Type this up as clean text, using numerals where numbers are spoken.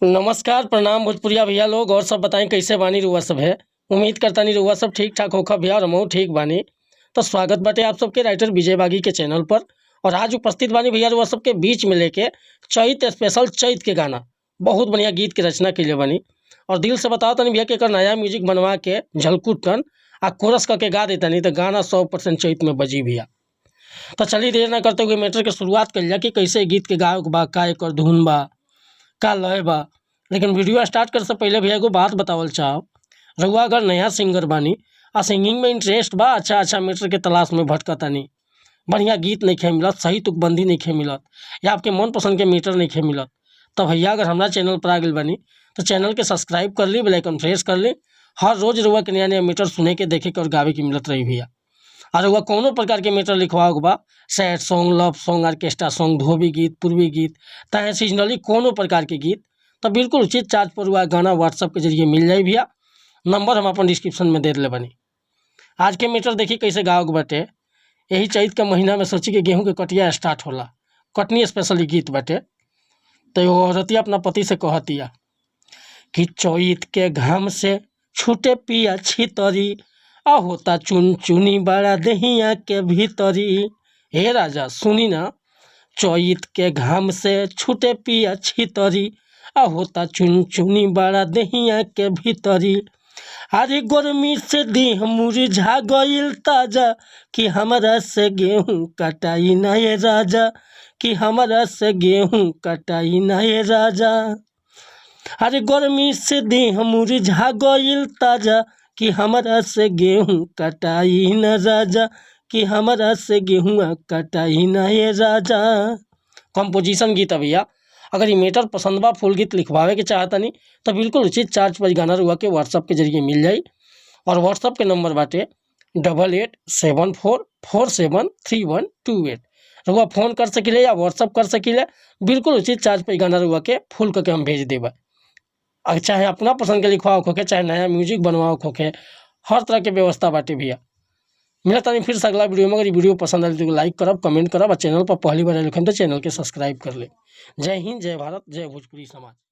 नमस्कार प्रणाम भोजपुरिया भैया लोग और सब बताएं कैसे बानी रुआ सब है। उम्मीद करता नहीं रुआ सब ठीक ठाक होखा भैया और हमहू ठीक बानी। तो स्वागत बाटे आप सबके राइटर विजय बागी के चैनल पर। और आज उपस्थित बानी भैया रुआ सबके बीच में लेके चैत स्पेशल चैत के गाना बहुत बढ़िया गीत की रचना के लिए बनी। और दिल से बताओ तनी भैया कि एकर नया म्यूजिक बनवा के झलकुट टन आ कोरस करके गा देता नहीं तो गाना 100% चैत में बजी भैया। तो चलिए देर न करते हुए मैटर के शुरुआत कर लिया कि कैसे गीत के गायक बा, का एकर धुन बा, का लय बा। लेकिन वीडियो स्टार्ट कर से पहले भैया एगो बात बतावल चाहो, रउआ अगर नया सिंगर बानी आ सिंगिंग में इंटरेस्ट बा, अच्छा मैटर के तलाश में भटकतानी, बढ़िया गीत नहीं मिलत, सही तुकबंदी नहीं मिलत, या आपके मन पसंद के मीटर नहीं मिलत, तो भैया अगर हमारा चैनल पर आ गई बानी तो चैनल के सब्सक्राइब कर ली, बेल आइकन प्रेस कर ली। हर रोज रउआ के नया नया मीटर सुने के देखे के और गावे की मिलत रही भैया। और रउआ कोनो प्रकार के मीटर लिखवाओ बा, sad song, love song, orchestra song, धोबी गीत, पूर्वी गीत, चाहे सीजनली कोनो प्रकार के गीत, तो बिल्कुल उचित चार्ज पर हुआ गाना व्हाट्सअप के जरिए मिल जाए भैया। नंबर हम अपन डिस्क्रिप्शन में दे दिले बनी। आज के मीटर देखिए कैसे गाओगे बाटे। यही चैत के महीना में सोची कि गेहूं के कटिया स्टार्ट होला, कटनी स्पेशली गीत बाटे। तो एगो औरतिया अपना पति से कहतिया कि चैत के घाम से छूटे पिया छितरी, आ होता चुन चुनी बड़ा दहिया के भीतरी। हे राजा सुनी ना, चैत के घाम से छूटे पिया छितरी, आ होता चुन चुनी बड़ा दहिया के भीतरी। अरे गर्मी से देह मुरझा गइल ताजा, कि हमरा से गेहूं कटाई ना ये राजा, कि हमरा से गेहूं कटाई ना ये राजा। अरे गर्मी से देह मुरझा गइल ताजा, कि हमरा से गेहूं कटाई न राजा, कि हमरा से गेहूं कटाई न ये राजा। कंपोजिशन गीत है भैया। अगर ये मीटर पसंद बा, फुल गीत लिखवावे के चाहता नहीं तो बिल्कुल उचित चार्ज पर गाना रुआ के व्हाट्सअप के जरिए मिल जाई। और व्हाट्सअप के नंबर बाटे 8874473128। रुआ फ़ोन कर सकिले या व्हाट्सअप कर सकिले, बिल्कुल उचित चार्ज पर गाना रुआ के फुल करके हम भेज देबा। अगर चाहे अपना पसंद के लिखवाओ खोके, चाहे नया म्यूजिक बनवाओ खोके, हर तरह के व्यवस्था बाटे भैया। मिला तानी फिर से अगला वीडियो में। अगर ये वीडियो पसंद आए तो लाइक करब, कमेंट करब और चैनल पर पहली बार लिखम तो चैनल के सब्सक्राइब कर ले। जय हिंद, जय भारत, जय भोजपुरी समाज।